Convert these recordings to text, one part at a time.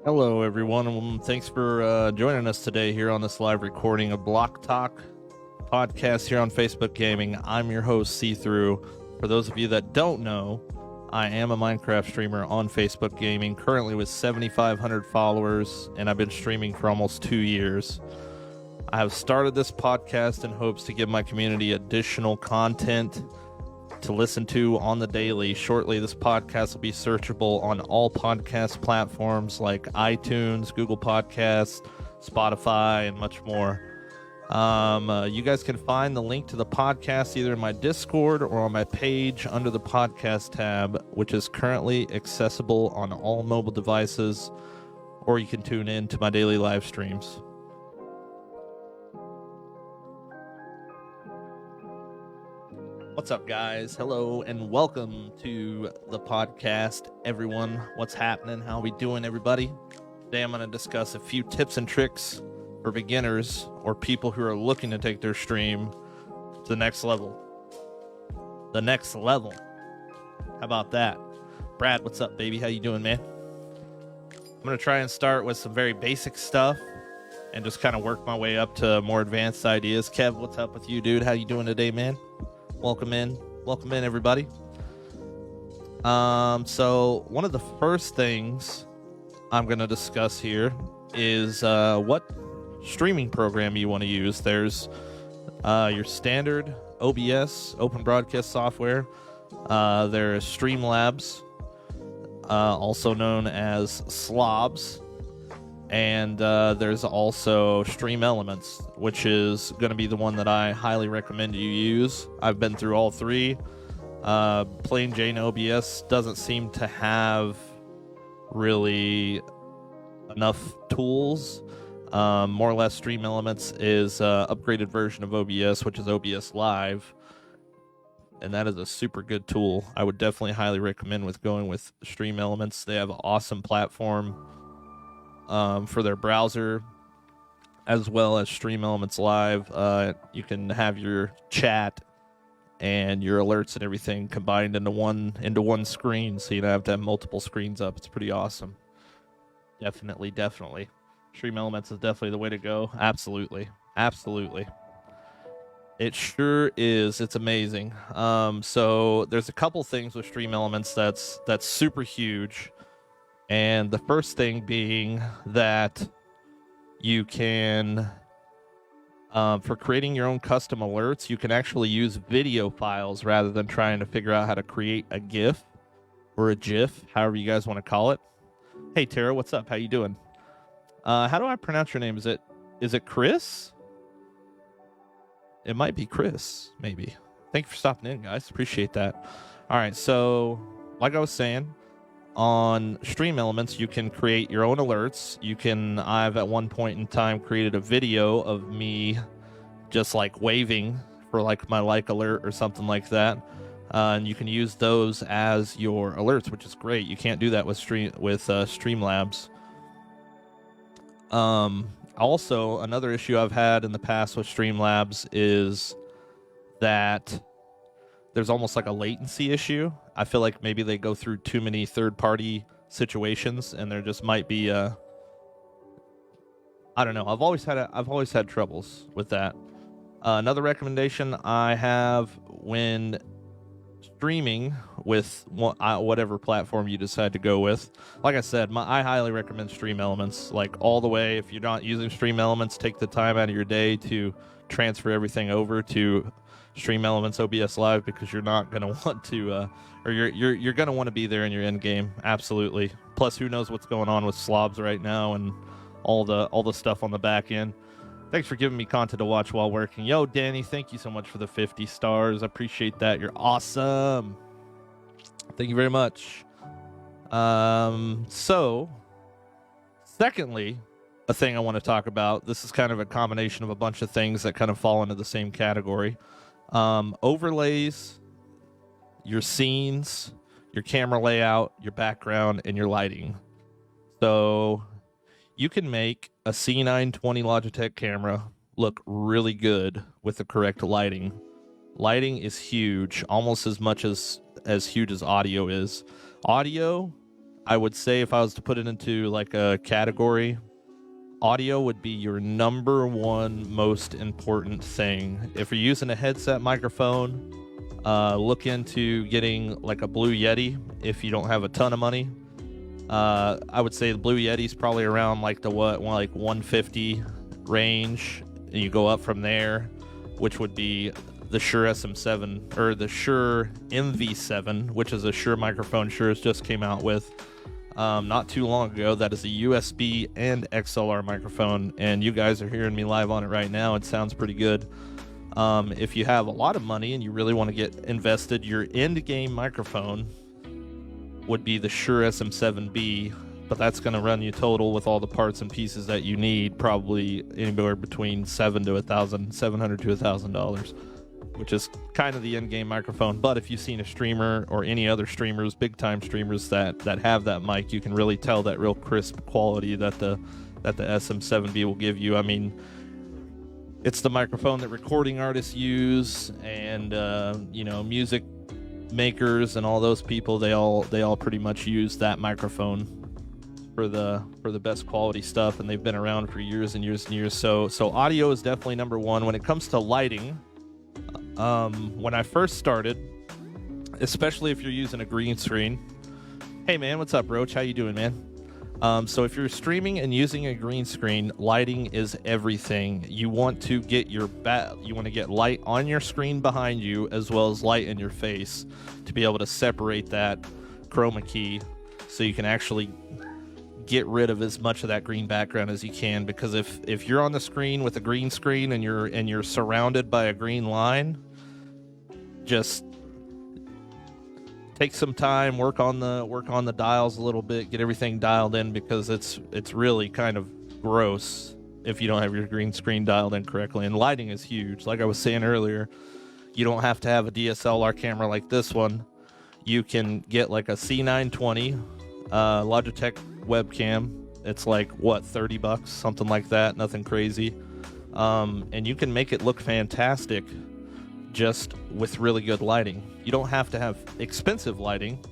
Hello, everyone. Thanks for joining us today here on this live recording of Block Talk podcast here on Facebook Gaming. I'm your host, See-Through. For those of you that don't know, I am a Minecraft streamer on Facebook Gaming, currently with 7,500 followers, and I've been streaming for almost 2 years. I have started this podcast in hopes to give my community additional content to listen to on the daily. Shortly, this podcast will be searchable on all podcast platforms like iTunes, Google Podcasts, Spotify, and much more. You guys can find the link to the podcast either in my Discord or on my page under the podcast tab, which is currently accessible on all mobile devices, or you can tune in to my daily live streams. What's up, guys? Hello and welcome to the podcast, everyone. What's happening? How we doing, everybody? Today I'm going to discuss a few tips and tricks for beginners or people who are looking to take their stream to the next level. The next level. How about that? Brad, what's up, baby? How you doing, man? I'm going to try and start with some very basic stuff and just kind of work my way up to more advanced ideas. Kev, what's up with you, dude? How you doing today, man? Welcome in, everybody. So one of the first things I'm going to discuss here is what streaming program you want to use. There's your standard OBS, Open Broadcast Software. There is Streamlabs, also known as Slobs. And there's also Stream Elements, which is going to be the one that I highly recommend you use. I've been through all three. Plain Jane OBS doesn't seem to have really enough tools. More or less, Stream Elements is an upgraded version of OBS, which is OBS Live. And that is a super good tool. I would definitely highly recommend going with Stream Elements. They have an awesome platform for their browser, as well as Stream Elements Live. You can have your chat and your alerts and everything combined into one screen, so you don't have to have multiple screens up. It's pretty awesome. Definitely. Stream Elements is definitely the way to go. Absolutely. It sure is. It's amazing. So there's a couple things with Stream Elements that's super huge. And the first thing being that you can, for creating your own custom alerts, you can actually use video files rather than trying to figure out how to create a GIF or a GIF, however you guys want to call it. Hey, Tara, what's up? How you doing? How do I pronounce your name? Is it Chris? It might be Chris, maybe. Thank you for stopping in, guys. Appreciate that. All right, so like I was saying, on Stream Elements, you can create your own alerts. I've at one point in time created a video of me just like waving for like my like alert or something like that. And you can use those as your alerts, which is great. You can't do that with Streamlabs. Also, another issue I've had in the past with Streamlabs is that there's almost like a latency issue. I feel like maybe they go through too many third-party situations, and there just might be I don't know. I've always had troubles with that. Another recommendation I have when streaming with whatever platform you decide to go with. Like I said, I highly recommend Stream Elements, like all the way. If you're not using Stream Elements, take the time out of your day to transfer everything over to Stream Elements OBS Live, because you're not going to want to or you're going to want to be there in your end game. Absolutely. Plus, who knows what's going on with Slobs right now and all the stuff on the back end. Thanks for giving me content to watch while working. Yo, Danny, thank you so much for the 50 stars. I appreciate that. You're awesome. Thank you very much. So secondly, a thing I want to talk about, this is kind of a combination of a bunch of things that kind of fall into the same category. Overlays, your scenes, your camera layout, your background, and your lighting. So you can make a C920 Logitech camera look really good with the correct lighting. Lighting is huge, almost as much as huge as audio is. Audio, I would say if I was to put it into like a category, audio would be your number one most important thing. If you're using a headset microphone, look into getting like a Blue Yeti if you don't have a ton of money. I would say the Blue Yeti's probably around like the 150 range. And you go up from there, which would be the Shure SM7 or the Shure MV7, which is a Shure microphone Shure's just came out with not too long ago. That is a USB and XLR microphone, and you guys are hearing me live on it right now. It sounds pretty good. If you have a lot of money and you really want to get invested, your end game microphone would be the Shure SM7B, but that's going to run you total with all the parts and pieces that you need, probably anywhere between $700 to $1,000, which is kind of the end game microphone. But if you've seen a streamer or any other streamers, big time streamers that have that mic, you can really tell that real crisp quality that the SM7B will give you. I mean, it's the microphone that recording artists use, and music makers and all those people, they all pretty much use that microphone for the best quality stuff, and they've been around for years and years and years. So audio is definitely number one. When it comes to lighting, when I first started, especially if you're using a green screen, hey man, what's up, Roach? How you doing, man? So if you're streaming and using a green screen, lighting is everything. You want to get you want to get light on your screen behind you as well as light in your face to be able to separate that chroma key, so you can actually get rid of as much of that green background as you can. Because if you're on the screen with a green screen and you're surrounded by a green line, just take some time, work on the dials a little bit, get everything dialed in, because it's really kind of gross if you don't have your green screen dialed in correctly. And lighting is huge. Like I was saying earlier, you don't have to have a DSLR camera like this one. You can get like a C920 Logitech webcam. It's like $30, something like that, nothing crazy. And you can make it look fantastic just with really good lighting. You don't have to have expensive lighting.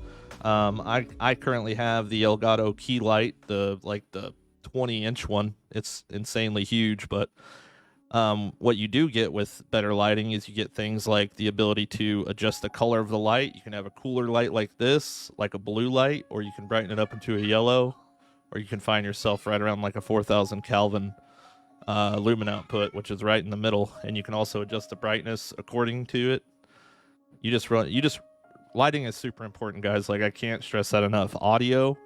I currently have the Elgato key light, the 20-inch one. It's insanely huge, but what you do get with better lighting is you get things like the ability to adjust the color of the light. You can have a cooler light like this, like a blue light, or you can brighten it up into a yellow, or you can find yourself right around like a 4,000 Kelvin lumen output, which is right in the middle. And you can also adjust the brightness according to it. Lighting is super important, guys. Like, I can't stress that enough. Audio,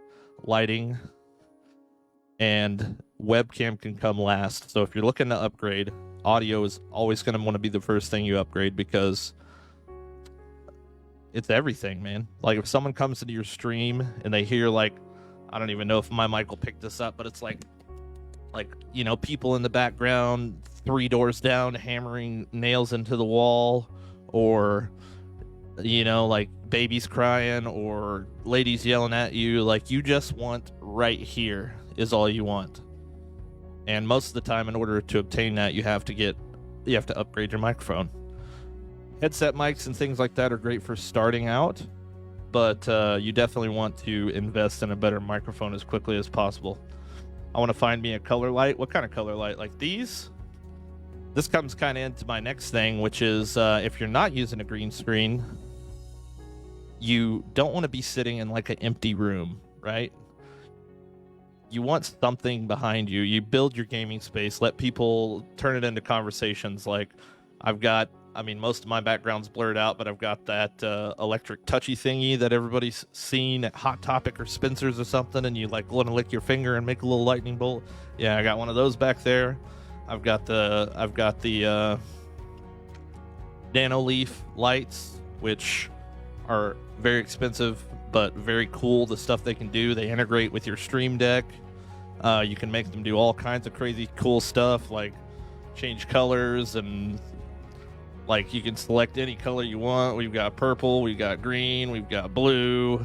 lighting, and webcam can come last. So if you're looking to upgrade, audio is always going to want to be the first thing you upgrade, because it's everything, man. Like, if someone comes into your stream and they hear, like, I don't even know if my mic will pick this up, but it's like people in the background 3 doors down hammering nails into the wall, or like babies crying or ladies yelling at you, like, you just want right here is all you want. And most of the time, in order to obtain that, you have to upgrade your microphone. Headset mics and things like that are great for starting out, but you definitely want to invest in a better microphone as quickly as possible. I want to find me a color light. What kind of color light? Like these? This comes kind of into my next thing, which is if you're not using a green screen, you don't want to be sitting in like an empty room, right? You want something behind you. You build your gaming space, let people turn it into conversations. Like, most of my background's blurred out, but I've got that electric touchy thingy that everybody's seen at Hot Topic or Spencer's or something, and you like want to lick your finger and make a little lightning bolt. Yeah, I got one of those back there. I've got the Nano Leaf lights, which are very expensive but very cool. The stuff they can do, they integrate with your Stream Deck. You can make them do all kinds of crazy cool stuff, like change colors, and like you can select any color you want. We've got purple, we've got green, we've got blue.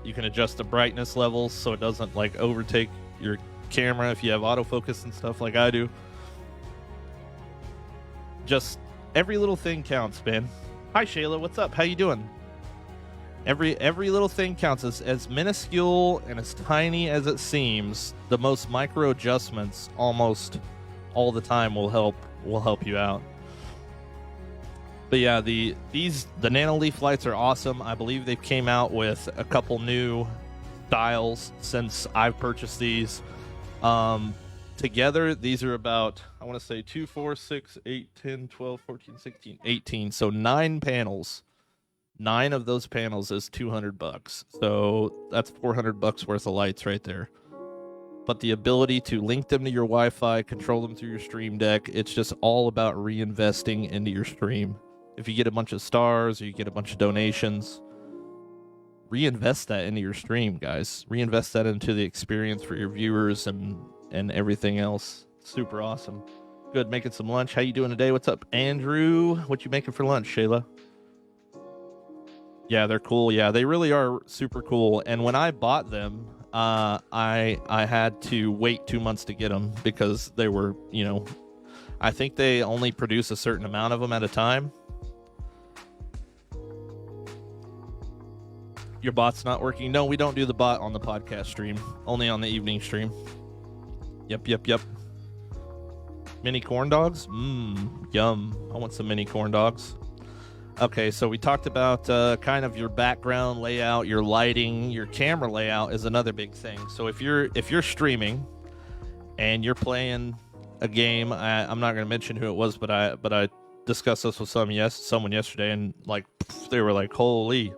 You can adjust the brightness levels so it doesn't like overtake your camera if you have autofocus and stuff like I do. Just every little thing counts, man. Hi Shayla, what's up? How you doing? Every little thing counts. As minuscule and as tiny as it seems, the most micro adjustments almost all the time will help you out. But yeah, the Nano Leaf lights are awesome. I believe they came out with a couple new styles since I've purchased these. Together, these are about, I want to say 2, 4, 6, 8, 10, 12, 14, 16, 18. So 9 panels. 9 of those panels is $200. So that's $400 worth of lights right there. But the ability to link them to your Wi-Fi, control them through your Stream Deck, it's just all about reinvesting into your stream. If you get a bunch of stars or you get a bunch of donations, reinvest that into your stream, guys. Reinvest that into the experience for your viewers and everything else. Super awesome. Good, making some lunch. How you doing today? What's up, Andrew? What you making for lunch, Shayla? Yeah, they're cool. Yeah, they really are super cool. And when I bought them, I had to wait 2 months to get them because they were, I think they only produce a certain amount of them at a time. Your bot's not working? No, we don't do the bot on the podcast stream. Only on the evening stream. Yep. Mini corn dogs? Yum. I want some mini corn dogs. Okay, so we talked about kind of your background layout, your lighting, your camera layout is another big thing. So if you're streaming and you're playing a game, I'm not going to mention who it was, but I discussed this with someone yesterday, and they were like, "Holy,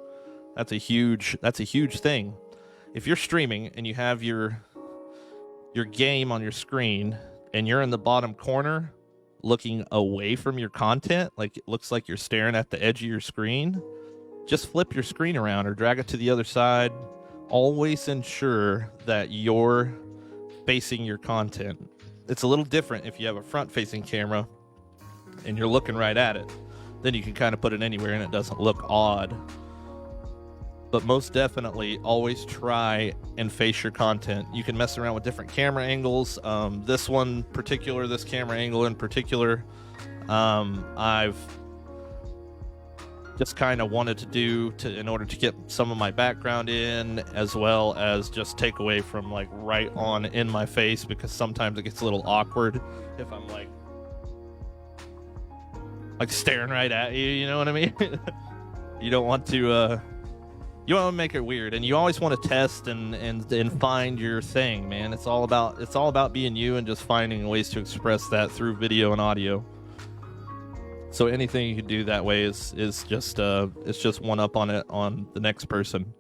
that's a huge thing." If you're streaming and you have your game on your screen and you're in the bottom corner looking away from your content, like it looks like you're staring at the edge of your screen, just flip your screen around or drag it to the other side. Always ensure that you're facing your content. It's a little different if you have a front-facing camera and you're looking right at it. Then you can kind of put it anywhere and it doesn't look odd. But most definitely, always try and face your content. You can mess around with different camera angles. This camera angle in particular, I've just kind of wanted to do in order to get some of my background in, as well as just take away from right on in my face, because sometimes it gets a little awkward if I'm like staring right at you. You know what I mean? You don't want to. You want to make it weird, and you always want to test and find your thing, man. It's all about being you and just finding ways to express that through video and audio. So anything you can do that way is just it's just one up on it on the next person.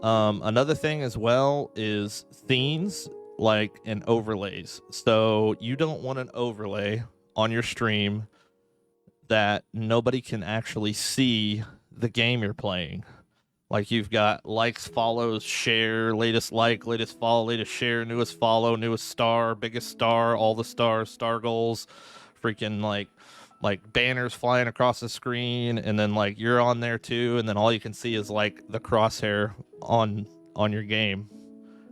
Another thing as well is themes and overlays. So you don't want an overlay on your stream that nobody can actually see the game you're playing. Like you've got likes, follows, share, latest like, latest follow, latest share, newest follow, newest star, biggest star, all the stars, star goals, freaking like banners flying across the screen, and then you're on there too, and then all you can see is the crosshair on your game.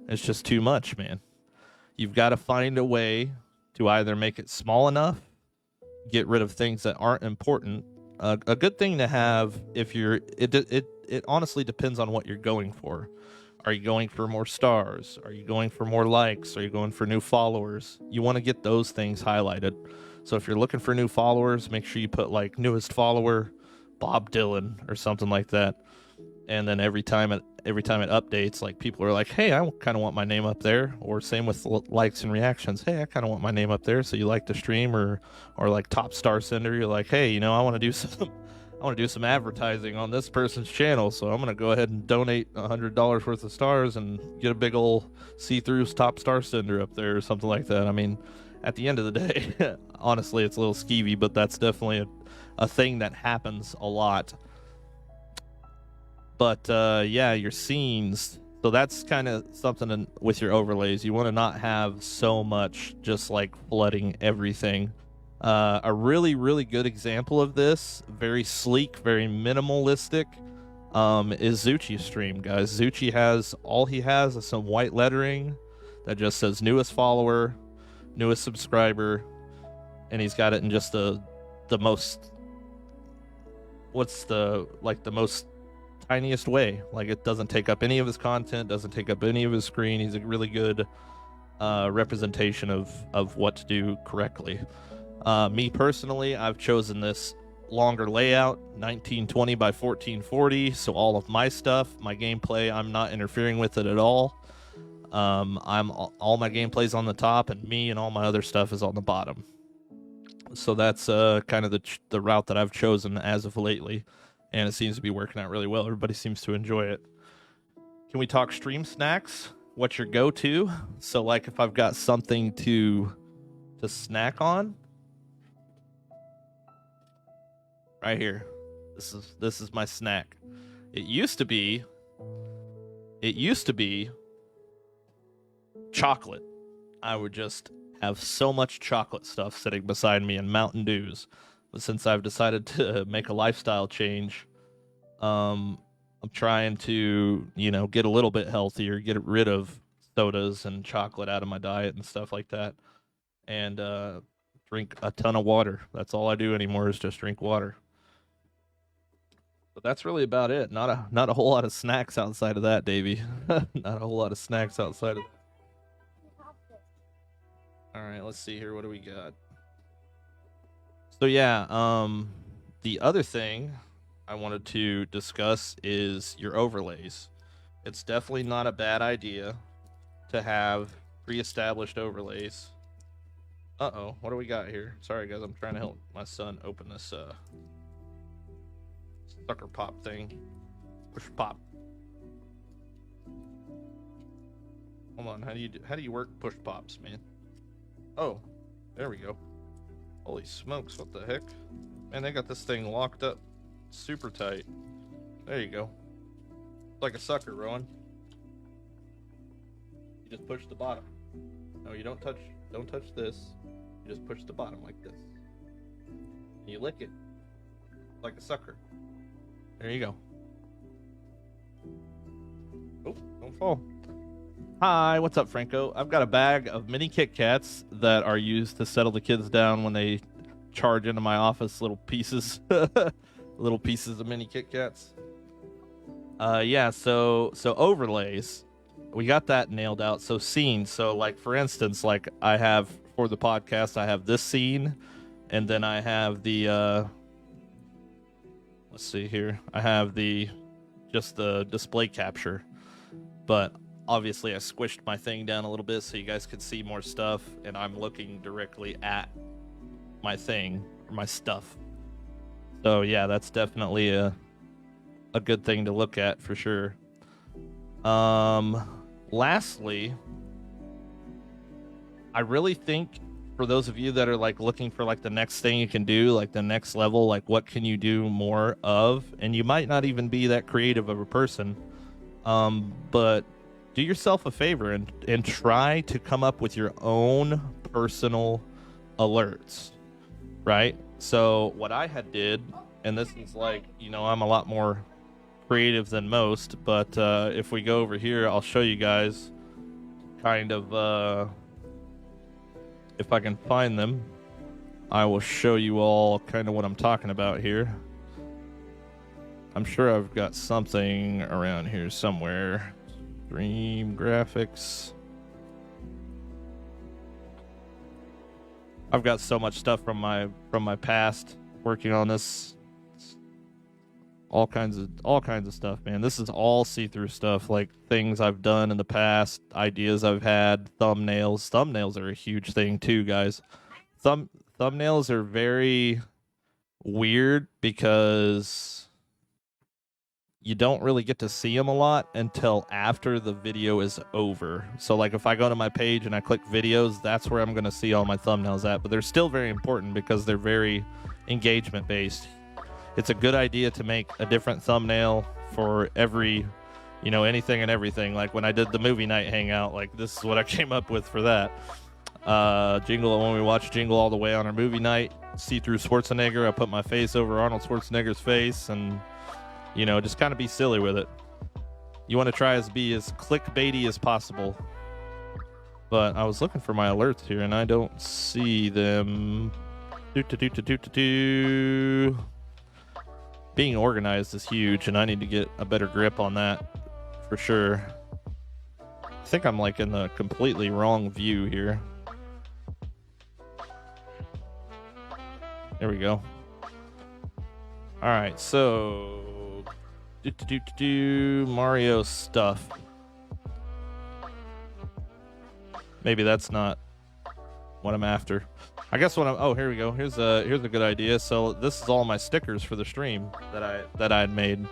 It's just too much, man. You've got to find a way to either make it small enough, get rid of things that aren't important. A good thing to have if you're it honestly depends on what you're going for. Are you going for more stars? Are you going for more likes? Are you going for new followers? You want to get those things highlighted. So if you're looking for new followers, make sure you put newest follower Bob Dylan or something like that. And then every time it updates, people are like, "Hey, I kind of want my name up there." Or same with likes and reactions. "Hey, I kind of want my name up there." So you like the stream, or top star sender, you're like, "Hey, I want to do some advertising on this person's channel, so I'm gonna go ahead and donate $100 worth of stars and get a big old see-through top star sender up there," or something like that. I mean, at the end of the day, honestly, it's a little skeevy, but that's definitely a thing that happens a lot. But yeah, your scenes. So that's kind of something with your overlays. You want to not have so much just flooding everything. A really, really good example of this, very sleek, very minimalistic, is Zuchi's stream, guys. Zuchi has some white lettering that just says newest follower, newest subscriber, and he's got it in just the most, what's the most tiniest way. Like, it doesn't take up any of his content, doesn't take up any of his screen. He's a really good representation of what to do correctly. Me personally, I've chosen this longer layout, 1920 by 1440, so all of my stuff, my gameplay, I'm not interfering with it at all. All my gameplay's on the top, and me and all my other stuff is on the bottom. So that's kind of the route that I've chosen as of lately, and it seems to be working out really well. Everybody seems to enjoy it. Can we talk stream snacks? What's your go-to? So, like, if I've got something to snack on, right here, this is my snack. It used to be chocolate. I would just have so much chocolate stuff sitting beside me and Mountain Dews. But since I've decided to make a lifestyle change, I'm trying to, get a little bit healthier, get rid of sodas and chocolate out of my diet and stuff like that, and drink a ton of water. That's all I do anymore is just drink water. But that's really about it. Not a whole lot of snacks outside of that, Davey. Not a whole lot of snacks outside of that. All right, let's see here. What do we got? So yeah, the other thing I wanted to discuss is your overlays. It's definitely not a bad idea to have pre-established overlays. Uh-oh, what do we got here? Sorry guys, I'm trying to help my son open this sucker pop thing. Push pop. Hold on, how do you work push pops, man? Oh, there we go. Holy smokes, what the heck? Man, they got this thing locked up super tight. There you go. Like a sucker, Rowan. You just push the bottom. No, you don't touch this. You just push the bottom like this. And you lick it like a sucker. There you go. Oh, don't fall. Hi, what's up, Franco? I've got a bag of mini Kit Kats that are used to settle the kids down when they charge into my office, little pieces. Little pieces of mini Kit Kats. Yeah, so overlays. We got that nailed out. So scenes. So, like, for instance, like I have for the podcast, I have this scene, and then I have the let's see here. I have just the display capture. But obviously I squished my thing down a little bit so you guys could see more stuff, and I'm looking directly at my thing, or my stuff. So yeah, that's definitely a good thing to look at for sure. Lastly, I really think for those of you that are like looking for like the next thing you can do, like the next level, like what can you do more of, and you might not even be that creative of a person, but do yourself a favor and try to come up with your own personal alerts, right? So what I had did, and this is like, I'm a lot more creative than most, but if we go over here, I'll show you guys kind of, if I can find them, I will show you all kind of what I'm talking about here. I'm sure I've got something around here somewhere. Stream graphics. I've got so much stuff from my past working on this. All kinds of stuff, man. This is all see-through stuff, like things I've done in the past, ideas I've had, thumbnails. Thumbnails are a huge thing too, guys. Thumbnails are very weird because you don't really get to see them a lot until after the video is over. So like if I go to my page and I click videos, that's where I'm going to see all my thumbnails at. But they're still very important because they're very engagement based. It's a good idea to make a different thumbnail for every, anything and everything. Like when I did the movie night hangout, like this is what I came up with for that. When we watched Jingle All the Way on our movie night, see through Schwarzenegger, I put my face over Arnold Schwarzenegger's face and, just kind of be silly with it. You want to try to be as clickbaity as possible. But I was looking for my alerts here and I don't see them. being organized is huge, and I need to get a better grip on that for sure. I think I'm like in the completely wrong view here. There we go. All right, so Mario stuff. Maybe that's not what I'm after. I guess what I'm. Oh, here we go. Here's a good idea. So this is all my stickers for the stream that I had made.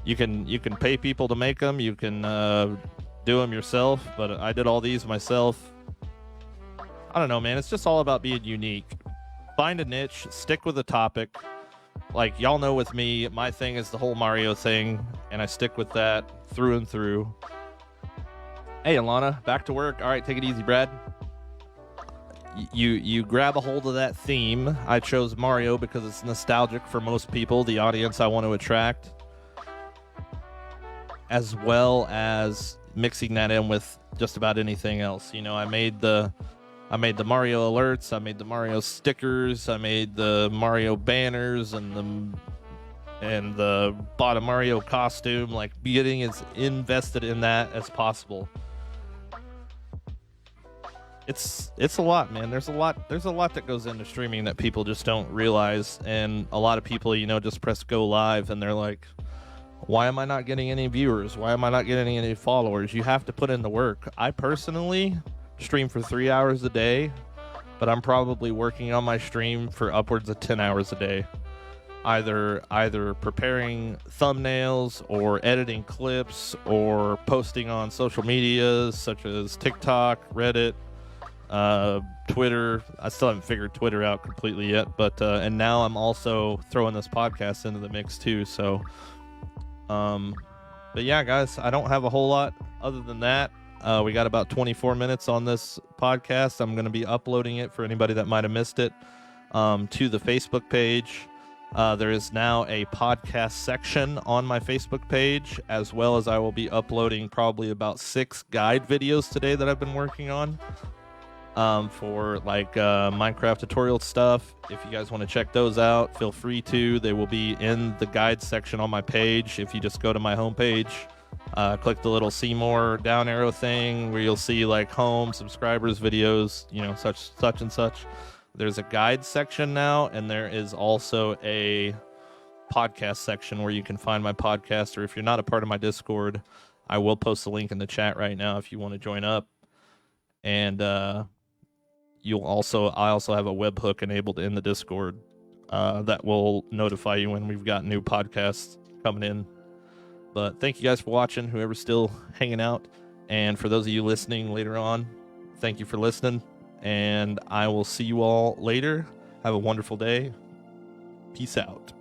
You can pay people to make them. You can do them yourself. But I did all these myself. I don't know, man. It's just all about being unique. Find a niche. Stick with a topic. Like y'all know, with me, my thing is the whole Mario thing, and I stick with that through and through. Hey, Alana, back to work. All right, take it easy, Brad. You grab a hold of that theme. I chose Mario because it's nostalgic for most people, the audience I want to attract, as well as mixing that in with just about anything else. You know, I made the Mario alerts, I made the Mario stickers, I made the Mario banners, and the bought Mario costume. Like, getting as invested in that as possible. It's a lot, man. There's a lot that goes into streaming that people just don't realize, and a lot of people, you know, just press go live and they're like, why am I not getting any viewers? Why am I not getting any followers? You have to put in the work. I personally stream for 3 hours a day, but I'm probably working on my stream for upwards of 10 hours a day. Either preparing thumbnails or editing clips or posting on social medias such as TikTok, Reddit, Twitter. I still haven't figured Twitter out completely yet, but and now I'm also throwing this podcast into the mix too. So, but yeah, guys, I don't have a whole lot other than that. We got about 24 minutes on this podcast. I'm going to be uploading it for anybody that might have missed it to the Facebook page. There is now a podcast section on my Facebook page, as well as I will be uploading probably about 6 guide videos today that I've been working on. For like Minecraft tutorial stuff. If you guys want to check those out, feel free to. They will be in the guide section on my page. If you just go to my homepage, click the little see more down arrow thing where you'll see like home, subscribers, videos, you know, such and such. There's a guide section now, and there is also a podcast section where you can find my podcast. Or if you're not a part of my Discord, I will post a link in the chat right now if you want to join up. And I also have a webhook enabled in the Discord that will notify you when we've got new podcasts coming in. But thank you guys for watching, whoever's still hanging out. And for those of you listening later on, thank you for listening. And I will see you all later. Have a wonderful day. Peace out.